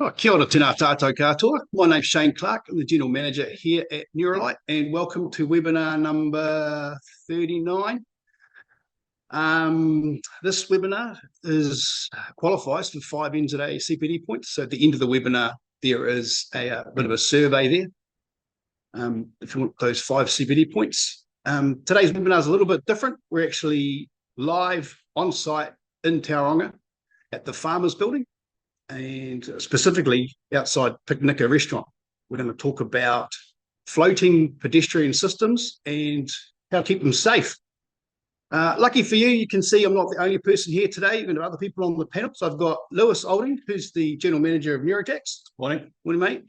Oh, kia ora tēnā tātou katoa. My name's Shane Clark. I'm the General Manager here at Nuralite, and welcome to webinar number 39. This webinar qualifies for 5 NZA CPD points. So at the end of the webinar, there is a bit of a survey there if you want those 5 CPD points. Today's webinar is a little bit different. We're actually live on site in Tauranga at the Pavers building, and specifically outside Picnicka restaurant. We're going to talk about floating pedestrian systems and how to keep them safe. Lucky for you, you can see I'm not the only person here today. Even other people on the panel. So I've got Lewis Olding, who's the General Manager of Nuragrid. Morning, mate.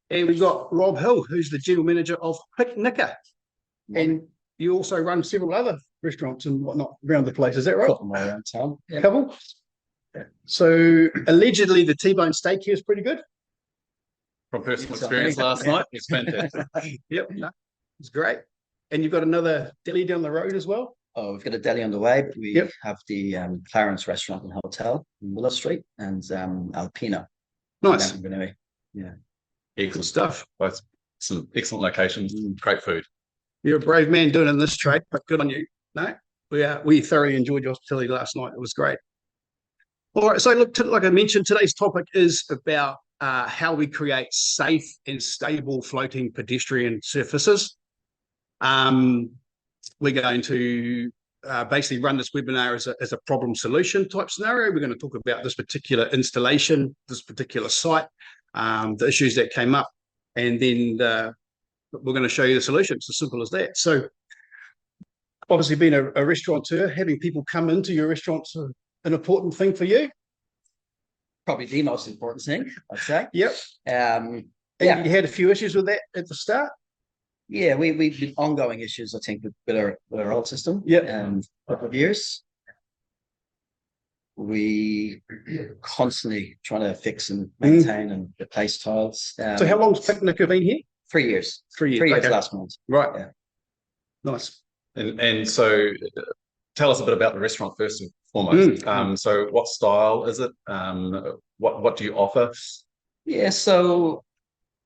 And we've got Rob Hill, who's the General Manager of Picnicka. And you also run several other restaurants and whatnot around the place. Is that right? Couple around town. Yeah. Couple. So allegedly the T-bone steak here is pretty good. From personal experience last night, it's fantastic. Yep, no, it's great. And you've got another deli down the road as well? Oh, we've got a deli on the way, but we have the Clarence Restaurant and Hotel in Willow Street and Alpina. Nice. Yeah. Excellent stuff. Both some excellent locations, great food. You're a brave man doing in this trade, but good on you. No, we thoroughly enjoyed your hospitality last night. It was great. All right, so look, like I mentioned, today's topic is about how we create safe and stable floating pedestrian surfaces. We're going to basically run this webinar as a problem solution type scenario. We're going to talk about this particular installation, this particular site, the issues that came up, and then we're going to show you the solution. It's as simple as that. So obviously being a restaurateur, having people come into your restaurant's an important thing for you? Probably the most important thing, I'd say. Yep. And you had a few issues with that at the start? Yeah, we've been ongoing issues, I think, with our old system. Yep. A couple of years. We constantly trying to fix and maintain and replace tiles. So how long's Picnicka been here? 3 years. 3 years. 3 years last month. Right. Yeah. Nice. And so tell us a bit about the restaurant first and foremost. So what style is it? What do you offer? Yeah, so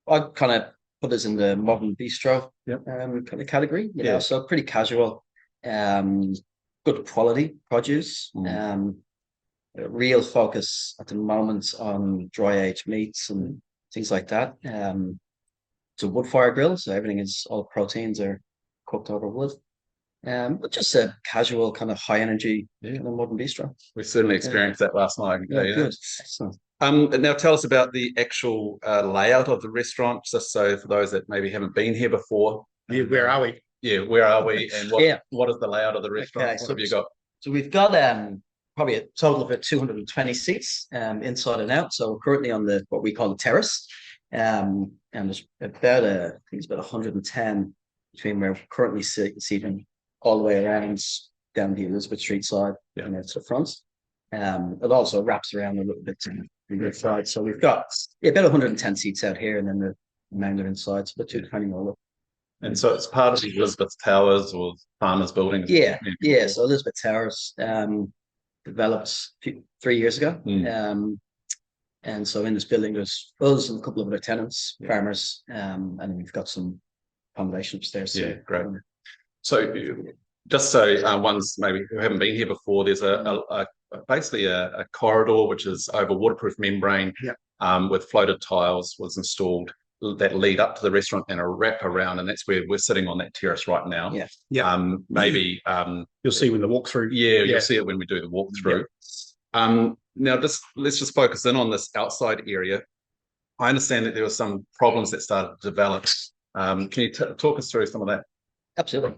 I kind of put us in the modern bistro kind of category, you know, so pretty casual, good quality produce, real focus at the moment on dry aged meats and things like that. It's a wood fire grill, so everything is, all proteins are cooked over wood. But just a casual kind of high energy kind of modern bistro. We certainly experienced that last night. Good. Now tell us about the actual layout of the restaurant, just so for those that maybe haven't been here before. Yeah, where are we? Yeah, where are we, and what is the layout of the restaurant? Okay, what have you got? So we've got probably a total of 220 seats inside and out. So we're currently on what we call the terrace, and there's about I think it's about 110 between where we're currently seating all the way around down the Elizabeth Street side and out to the front. It also wraps around a little bit to the side. So we've got about 110 seats out here, and then the remainder inside, so about 220 all up. And so it's part of the Elizabeth Towers or Farmers Building? Yeah. So Elizabeth Towers developed 3 years ago. And so in this building, there's us and a couple of other tenants, farmers, and then we've got some accommodation upstairs. Yeah, great. So just so ones maybe who haven't been here before, there's basically a corridor which is over waterproof membrane with floated tiles was installed that lead up to the restaurant and a wrap around, and that's where we're sitting on that terrace right now. Maybe you'll see when the walkthrough. You'll see it when we do the walkthrough. Now let's just focus in on this outside area. I understand that there were some problems that started to develop. Can you talk us through some of that? Absolutely.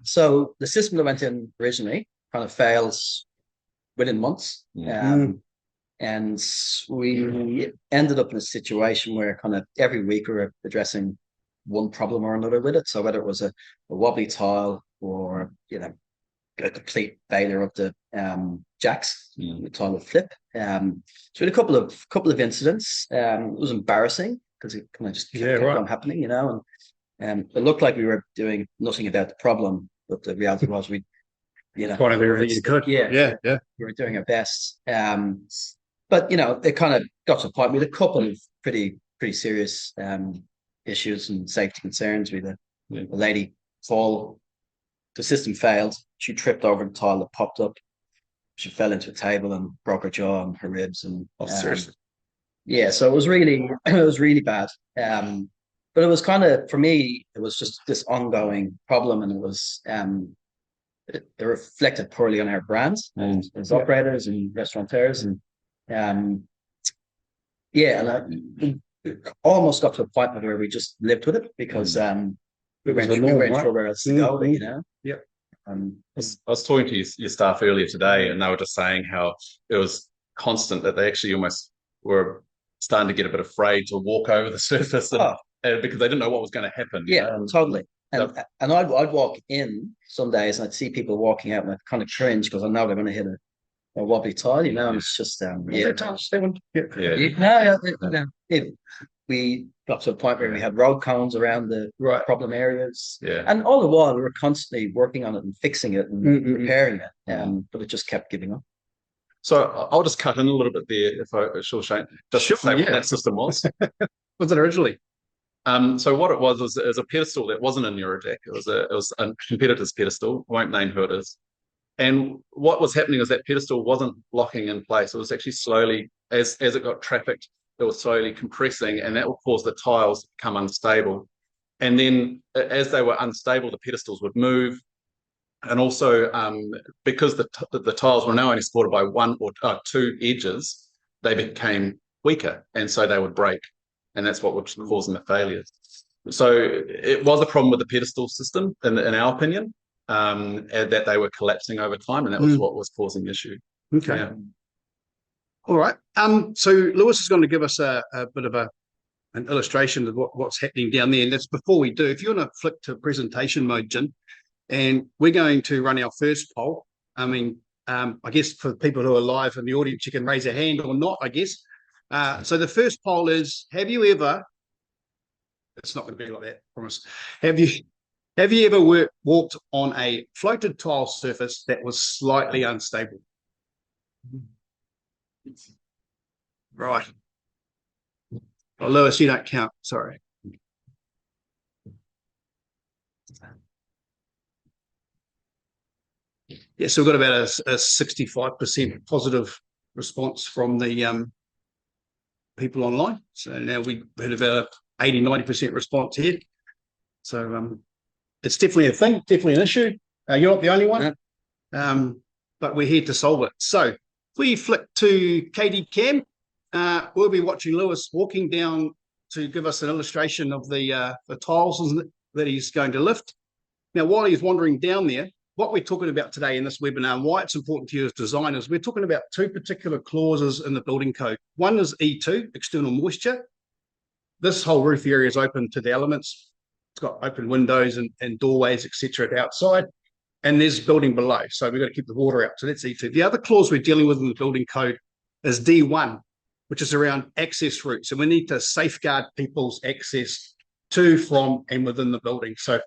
So the system that went in originally kind of fails within months. And we ended up in a situation where kind of every week we were addressing one problem or another with it. So whether it was a wobbly tile or, you know, a complete failure of the jacks, the tile would flip. So we had a couple of incidents. It was embarrassing because it kind of just kept on happening, you know, and it looked like we were doing nothing about the problem, but the reality was we, you know, Trying to do everything you could. We were doing our best. But it kind of got to the point with a couple of pretty serious issues and safety concerns. With a lady fall, the system failed. She tripped over the tile that popped up. She fell into a table and broke her jaw and her ribs. And seriously. Yeah, so it was really bad. But it was kind of, for me, it was just this ongoing problem, and it was it reflected poorly on our brands and as operators and restaurateurs, and and it almost got to a point where we just lived with it because we weren't sure where else to go. Yep. I was talking to your staff earlier today, and they were just saying how it was constant, that they actually almost were starting to get a bit afraid to walk over the surface because they didn't know what was going to happen. Yeah, totally. And I'd walk in some days and I'd see people walking out and I'd kind of cringe because I know they're going to hit a wobbly tile, and it's just we got to a point where we had road cones around the problem areas, and all the while we were constantly working on it and fixing it and repairing it, but it just kept giving up. So I'll just cut in a little bit there, if I Shane, just to say what that system was. Was it originally? So what it was a pedestal that wasn't a Nuragrid. It was a competitor's pedestal. I won't name who it is. And what was happening is that pedestal wasn't locking in place. It was actually slowly, as it got trafficked, it was slowly compressing, and that will cause the tiles to become unstable. And then as they were unstable, the pedestals would move. And also, because the tiles were now only supported by one or two edges, they became weaker, and so they would break. And that's what was causing the failures. So it was a problem with the pedestal system, in our opinion, that they were collapsing over time, and that was what was causing the issue. Okay. Yeah. All right. So Lewis is going to give us a bit of an illustration of what's happening down there. And that's before we do. If you want to flick to presentation mode, Jim, and we're going to run our first poll. I mean, I guess for people who are live in the audience, you can raise a hand or not, I guess. So the first poll is: have you ever? It's not going to be like that, I promise. Have you ever walked on a floated tile surface that was slightly unstable? Right. Well, Lewis, you don't count. Sorry. Yeah, so we've got about a 65% positive response from the people online. So now we've had about 80-90% response here. So it's definitely a thing, definitely an issue. You're not the only one, but we're here to solve it. So if we flick to KD Cam, we'll be watching Lewis walking down to give us an illustration of the tiles that he's going to lift. Now, while he's wandering down there, what we're talking about today in this webinar and why it's important to you as designers, we're talking about two particular clauses in the building code. One is E2, external moisture. This whole roof area is open to the elements. It's got open windows and doorways, etc. outside. And there's building below. So we've got to keep the water out. So that's E2. The other clause we're dealing with in the building code is D1, which is around access routes. And we need to safeguard people's access to, from, and within the building. So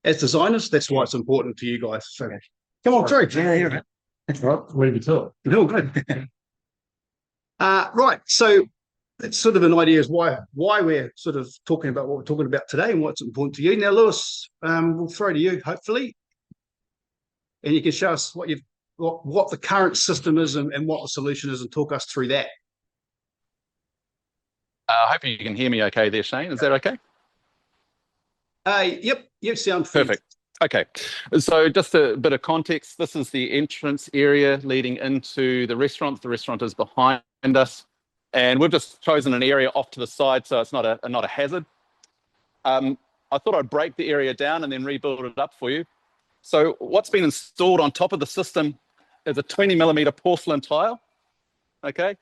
as designers, that's why it's important to you guys. So come on through. Yeah, you're right. Right, where do we tell it? Oh, good. Right. So that's sort of an idea is why we're sort of talking about what we're talking about today and what's important to you. Now, Lewis, we'll throw to you, hopefully, and you can show us what the current system is and what the solution is, and talk us through that. I hope you can hear me okay there, Shane. Is that okay? Yep, you sound perfect. Okay, so just a bit of context. This is the entrance area leading into the restaurant. The restaurant is behind us, and we've just chosen an area off to the side, so it's not a hazard. I thought I'd break the area down and then rebuild it up for you. So what's been installed on top of the system is a 20mm porcelain tile. Okay,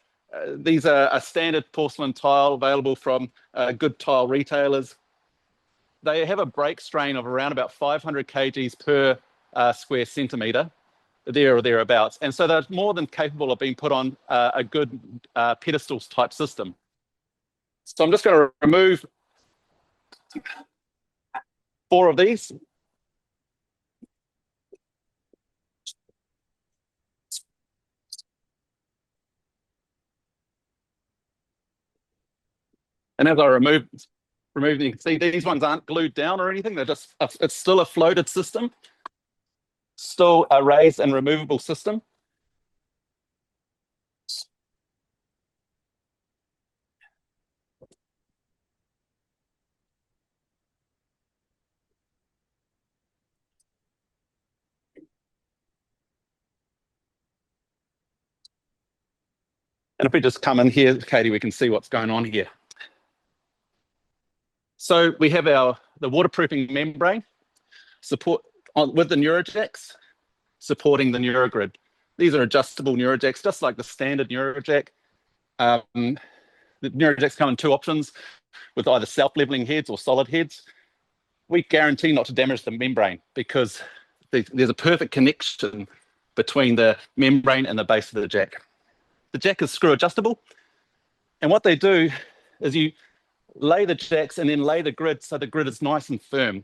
these are a standard porcelain tile available from good tile retailers. They have a break strain of around about 500 kgs per square centimetre, there or thereabouts. And so they're more than capable of being put on a good pedestals type system. So I'm just going to remove 4 of these. And as I remove them, you can see these ones aren't glued down or anything. They're just, it's still a floated system, still a raised and removable system. And if we just come in here, Katie, we can see what's going on here. So we have the waterproofing membrane support with the Nurajacks supporting the Nuragrid. These are adjustable Nurajacks, just like the standard Nurajack. The Nurajacks come in two options with either self-leveling heads or solid heads. We guarantee not to damage the membrane because there's a perfect connection between the membrane and the base of the jack. The jack is screw adjustable. And what they do is you lay the jacks and then lay the grid so the grid is nice and firm.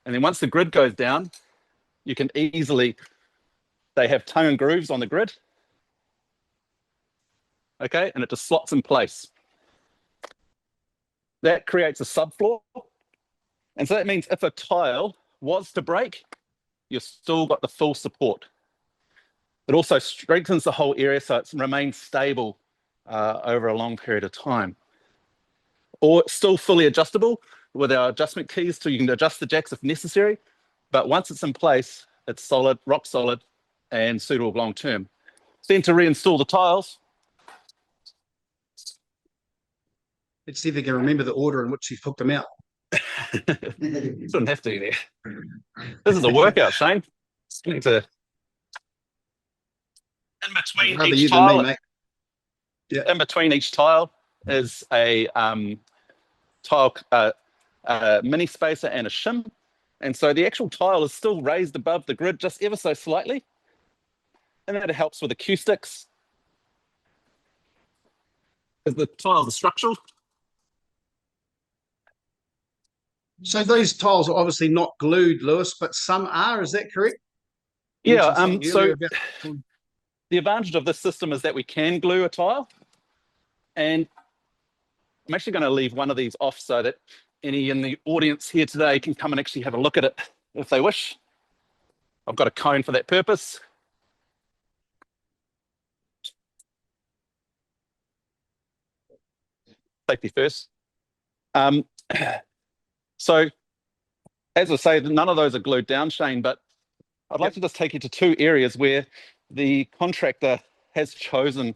And then once the grid goes down, you can easily, they have tongue and grooves on the grid. Okay, and it just slots in place. That creates a subfloor. And so that means if a tile was to break, you've still got the full support. It also strengthens the whole area so it remains stable over a long period of time. Or it's still fully adjustable with our adjustment keys so you can adjust the jacks if necessary. But once it's in place, it's solid, rock solid, and suitable long term. Then to reinstall the tiles. Let's see if they can remember the order in which you've hooked them out. Shouldn't have to there. This is a workout, Shane. Need to. In between each tile, mate. Yeah. In between each tile is a tile mini spacer and a shim, and so the actual tile is still raised above the grid just ever so slightly, and that helps with acoustics. Because the tiles are structural. So those tiles are obviously not glued, Lewis, but some are. Is that correct? Yeah. So the advantage of this system is that we can glue a tile, and I'm actually going to leave one of these off so that any in the audience here today can come and actually have a look at it if they wish. I've got a cone for that purpose. Safety first. So, as I say, none of those are glued down, Shane, but I'd like to just take you to two areas where the contractor has chosen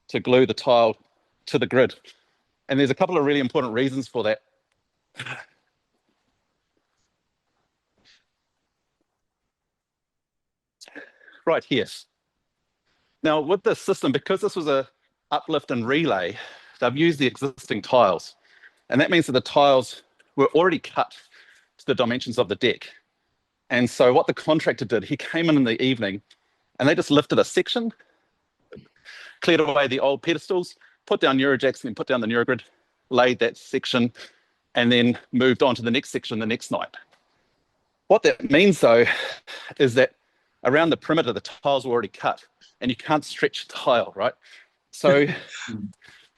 to glue the tile to the grid. And there's a couple of really important reasons for that. Right here. Now, with this system, because this was a uplift and relay, they've used the existing tiles. And that means that the tiles were already cut to the dimensions of the deck. And so what the contractor did, he came in the evening and they just lifted a section, cleared away the old pedestals, put down Nurajacks and then put down the Nuragrid, laid that section, and then moved on to the next section the next night. What that means, though, is that around the perimeter, the tiles were already cut, and you can't stretch a tile, right? So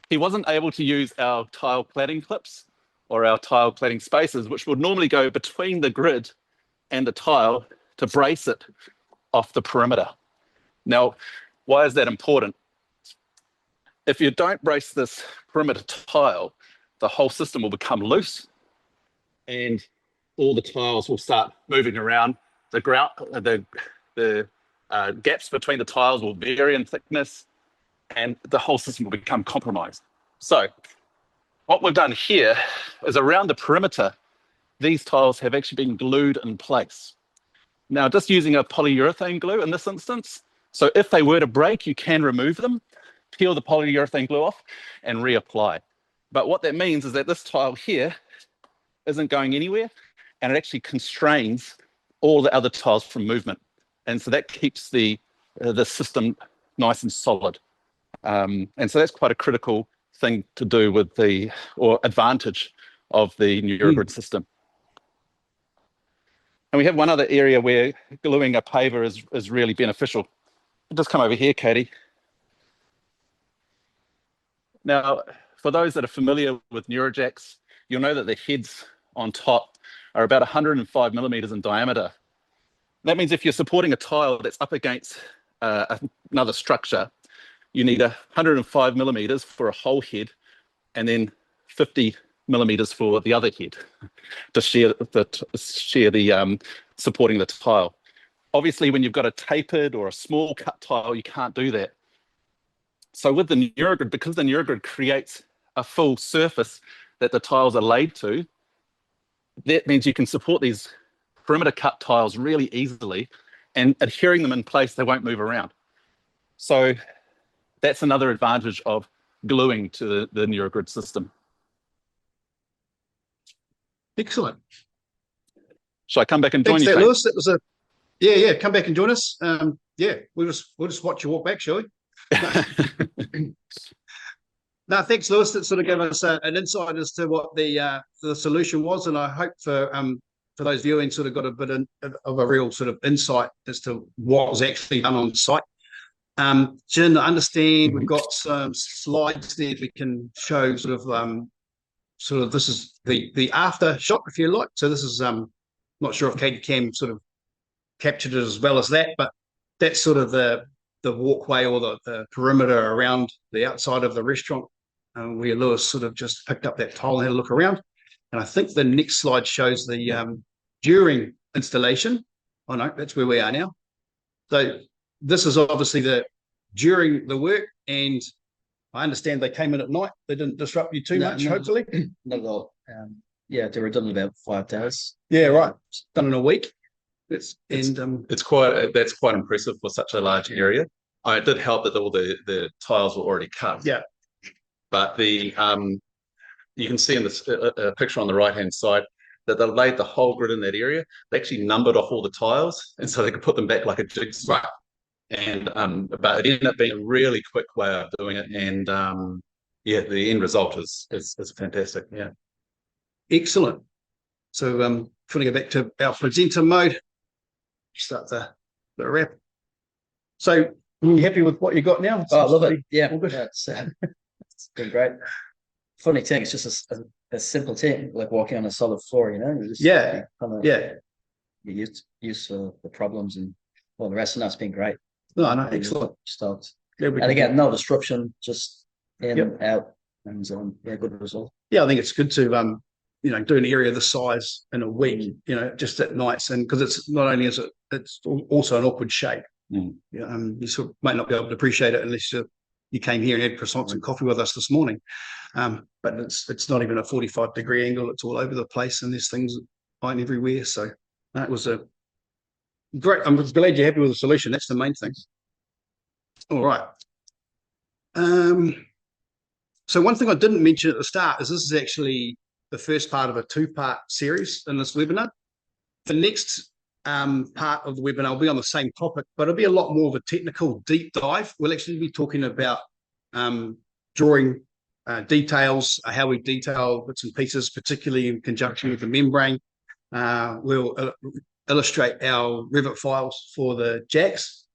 he wasn't able to use our tile cladding clips or our tile cladding spacers, which would normally go between the grid and the tile to brace it off the perimeter. Now, why is that important? If you don't brace this perimeter tile, the whole system will become loose and all the tiles will start moving around. The gaps between the tiles will vary in thickness and the whole system will become compromised. So what we've done here is around the perimeter, these tiles have actually been glued in place. Now, just using a polyurethane glue in this instance, so if they were to break, you can remove them, peel the polyurethane glue off and reapply. But what that means is that this tile here isn't going anywhere and it actually constrains all the other tiles from movement. And so that keeps the system nice and solid. And so that's quite a critical thing to do with or advantage of the Nuragrid system. And we have one other area where gluing a paver is really beneficial. Just come over here, Katie. Now, for those that are familiar with Nurajacks, you'll know that the heads on top are about 105 millimeters in diameter. That means if you're supporting a tile that's up against another structure, you need 105 millimeters for a whole head, and then 50 millimeters for the other head to share the supporting the tile. Obviously, when you've got a tapered or a small cut tile, you can't do that. So with the Nuragrid, because the Nuragrid creates a full surface that the tiles are laid to, that means you can support these perimeter cut tiles really easily, and adhering them in place, they won't move around. So that's another advantage of gluing to the Nuragrid system. Excellent. Shall I come back and join Thanks, you, Shane? Lewis. That was a yeah. Come back and join us. Yeah, we'll just watch you walk back, shall we? No, thanks, Lewis. That sort of gave us an insight as to what the solution was, and I hope for those viewing sort of got a bit of a real sort of insight as to what was actually done on site. Jin, I understand we've got some slides there we can show sort of this is the after shot, if you like. So this is not sure if Katie Cam sort of captured it as well as that, but that's sort of the walkway or the perimeter around the outside of the restaurant, where Lewis sort of just picked up that tile and had a look around. And I think the next slide shows the during installation. Oh no, that's where we are now. So this is obviously the during the work, and I understand they came in at night. They didn't disrupt you too much, hopefully. Not at all. Yeah, they were done in about 5 days. Yeah, right. Done in a week. That's quite impressive for such a large area. It did help that all the tiles were already cut. Yeah. But you can see in this picture on the right-hand side that they laid the whole grid in that area. They actually numbered off all the tiles, and so they could put them back like a jigsaw. Right. And but it ended up being a really quick way of doing it, and the end result is fantastic. Yeah, excellent. So if we want to go back to our presenter mode, start the wrap. So are you happy with what you got now? I love it. Yeah, all good. Yeah, it's been great. Funny thing, it's just a simple thing, like walking on a solid floor, you know? You use the problems and all the rest, and that's been great. No, excellent. Stoked. Yeah, and again, no disruption, just in, out, and good result. Yeah, I think it's good to do an area this size in a week, just at nights, and because it's not only it's also an awkward shape. Mm. You sort of might not be able to appreciate it unless you came here and had croissants and coffee with us this morning. But it's not even a 45-degree angle. It's all over the place, and there's things lying everywhere. So that was a great. I'm glad you're happy with the solution. That's the main thing. All right. So one thing I didn't mention at the start is this is actually the first part of a 2-part series in this webinar. The next part of the webinar will be on the same topic, but it'll be a lot more of a technical deep dive. We'll actually be talking about drawing details, how we detail bits and pieces, particularly in conjunction with the membrane. We'll illustrate our Revit files for the jacks,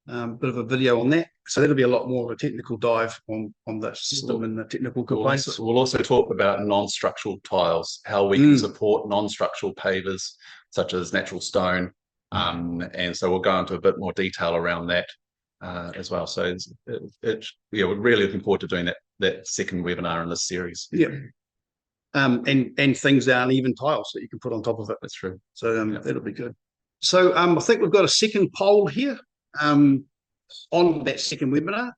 bit of a video on that. So that'll be a lot more of a technical dive on the system and the technical components. We'll also talk about non-structural tiles, how we can support non-structural pavers, such as natural stone. And so we'll go into a bit more detail around that as well. So we're really looking forward to doing that second webinar in this series. Yeah. And things that aren't even tiles that you can put on top of it. That's true. So that'll be good. So I think we've got a second poll here on that second webinar.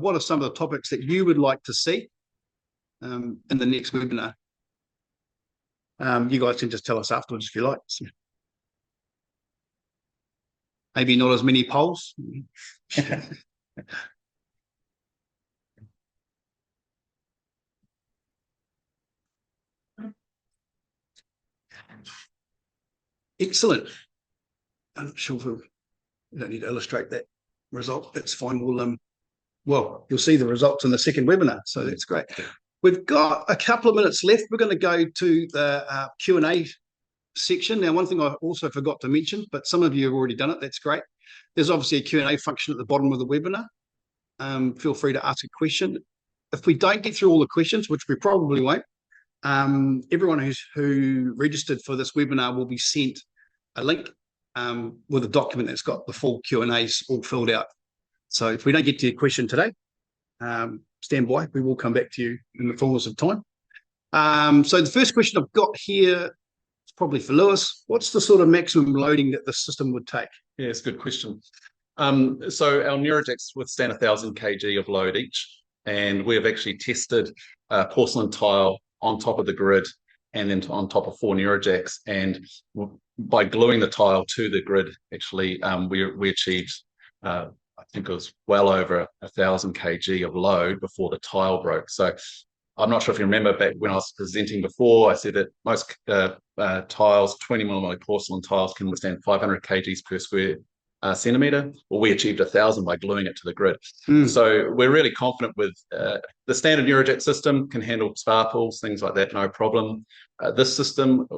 What are some of the topics that you would like to see in the next webinar? You guys can just tell us afterwards if you like. So maybe not as many polls. Excellent. I'm not sure if we don't need to illustrate that result. That's fine. Well, you'll see the results in the second webinar, so that's great. We've got a couple of minutes left. We're going to go to the Q&A section. Now, one thing I also forgot to mention, but some of you have already done it. That's great. There's obviously a Q&A function at the bottom of the webinar. Feel free to ask a question. if we don't get through all the questions, which we probably won't, everyone who registered for this webinar will be sent a link with a document that's got the full Q&As all filled out. So if we don't get to your question today, stand by. We will come back to you in the fullness of time. So the first question I've got here is probably for Lewis. What's the sort of maximum loading that the system would take? Yeah, it's a good question. So our Nurajects withstand 1,000 kg of load each, and we have actually tested porcelain tile on top of the grid and then on top of 4 Nurajects. And by gluing the tile to the grid, actually, we achieved, I think it was well over 1,000 kg of load before the tile broke. So I'm not sure if you remember back when I was presenting before, I said that most tiles, 20mm porcelain tiles, can withstand 500 kgs per square centimetre. Well, we achieved 1,000 by gluing it to the grid. So we're really confident with the standard Nuraject system can handle sparkles, things like that, no problem. This system,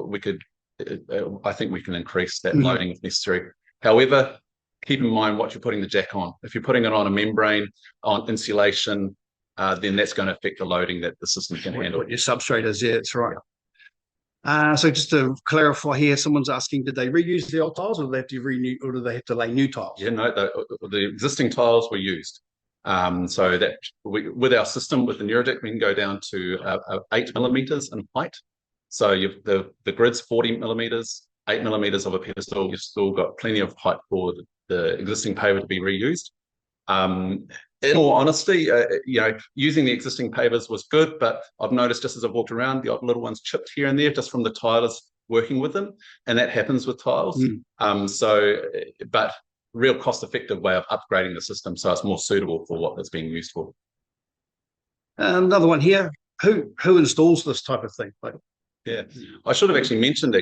I think we can increase that loading if necessary. However, keep in mind what you're putting the jack on. If you're putting it on a membrane, on insulation, then that's going to affect the loading that the system can handle. What your substrate is, yeah, that's right. So just to clarify here, someone's asking, did they reuse the old tiles, or do they have to or do they have to lay new tiles? Yeah, no, the existing tiles were used. So that with our system, with the Nuraject, we can go down to 8mm in height. So the grid's 40mm, 8mm of a pedestal. You've still got plenty of height for the existing paver to be reused. In all honesty, using the existing pavers was good, but I've noticed just as I've walked around, the odd little ones chipped here and there just from the tilers working with them, and that happens with tiles. But real cost-effective way of upgrading the system so it's more suitable for what it's being used for. Another one here. Who installs this type of thing? Yeah, I should have actually mentioned,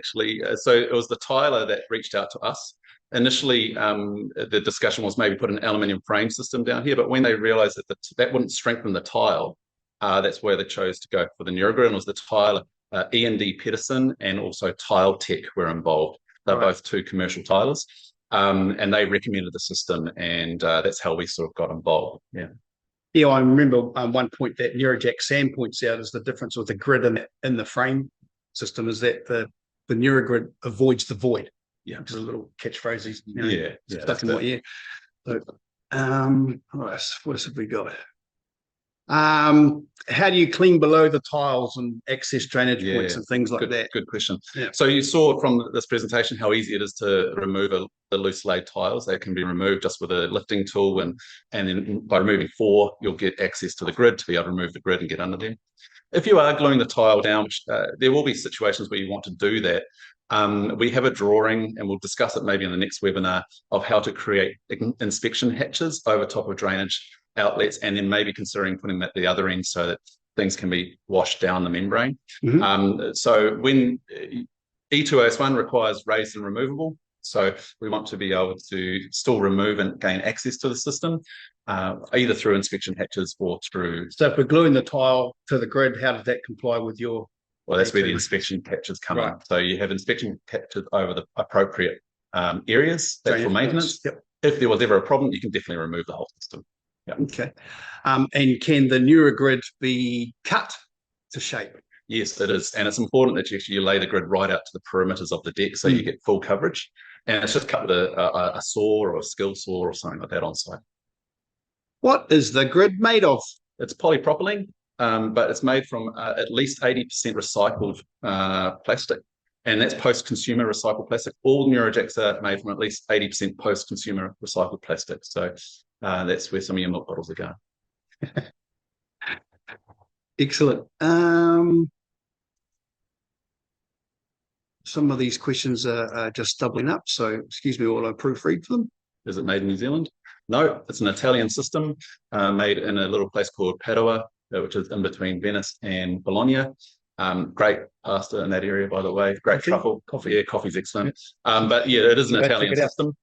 so it was the tiler that reached out to us. Initially, the discussion was maybe put an aluminium frame system down here, but when they realized that that wouldn't strengthen the tile, that's where they chose to go for the Nuragrid. And it was the tiler, E&D Pedersen and also Tile Tech were involved. They're both 2 commercial tilers, and they recommended the system, and that's how we sort of got involved. Yeah, I remember one point that Nuraject Sam points out is the difference with the grid in the frame system is that the Nuragrid avoids the void. Yeah, just a little catchphrase. Stuck in my ear. So, what else have we got? How do you clean below the tiles and access drainage points and things like that? Good question. Yeah. So you saw from this presentation how easy it is to remove the loose laid tiles. They can be removed just with a lifting tool, and then by removing 4, you'll get access to the grid to be able to remove the grid and get under them. If you are gluing the tile down, which, there will be situations where you want to do that. We have a drawing, and we'll discuss it maybe in the next webinar, of how to create inspection hatches over top of drainage outlets, and then maybe considering putting them at the other end so that things can be washed down the membrane. So when E2OS1 requires raised and removable, so we want to be able to still remove and gain access to the system, either through inspection hatches or through... So if we're gluing the tile to the grid, how does that comply with your... Well, that's where the inspection hatches come in. So you have inspection hatches over the appropriate areas for maintenance. If there was ever a problem, you can definitely remove the whole system. Okay. And can the Nuragrid be cut to shape? Yes, it is. And it's important that you lay the grid right out to the perimeters of the deck so you get full coverage. And it's just cut with a saw or a skill saw or something like that on site. What is the grid made of? It's polypropylene. But it's made from at least 80% recycled plastic, and that's post-consumer recycled plastic. All Nurajects are made from at least 80% post-consumer recycled plastic. So that's where some of your milk bottles are going. Excellent. Some of these questions are just doubling up, so excuse me while I proofread for them. Is it made in New Zealand? No, it's an Italian system made in a little place called Padua, which is in between Venice and Bologna. Great pasta in that area, by the way. Great truffle. Coffee. Yeah, coffie's excellent. But yeah, it is an Italian system.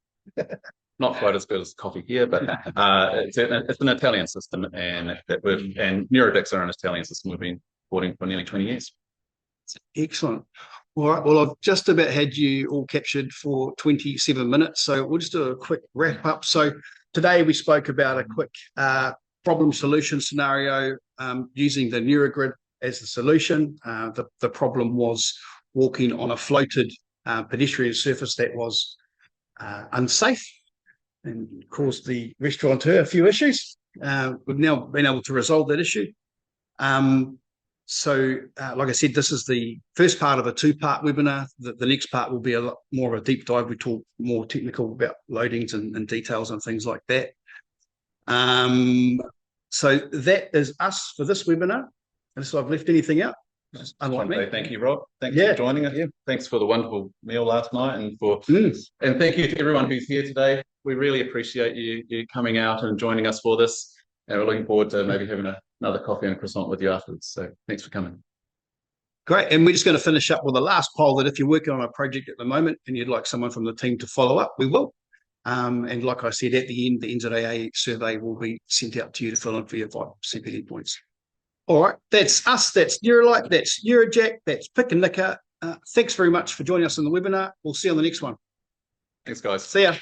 Not quite as good as coffee here, but it's an Italian system, and Nurajects are an Italian system we've been supporting for nearly 20 years. Excellent. All right, well, I've just about had you all captured for 27 minutes, so we'll just do a quick wrap up. So today we spoke about a quick problem solution scenario using the Nuragrid as the solution. The problem was walking on a floated pedestrian surface that was unsafe and caused the restaurateur a few issues. We've now been able to resolve that issue. So, like I said, this is the first part of a two-part webinar. The next part will be a lot more of a deep dive. We talk more technical about loadings and details and things like that. So that is us for this webinar. Unless I've left anything out. Unlike me. Thank you, Rob. Thanks for joining us. Yeah. Thanks for the wonderful meal last night, and and thank you to everyone who's here today. We really appreciate you coming out and joining us for this. And we're looking forward to maybe having another coffee and a croissant with you afterwards. So thanks for coming. Great. And we're just going to finish up with the last poll that if you're working on a project at the moment and you'd like someone from the team to follow up, we will. And like I said, at the end, the NZAA survey will be sent out to you to fill in for your 5 CPD points. All right, that's us, that's Nuralite, that's Nurajack, that's Picnicka. Thanks very much for joining us on the webinar. We'll see you on the next one. Thanks, guys. See ya.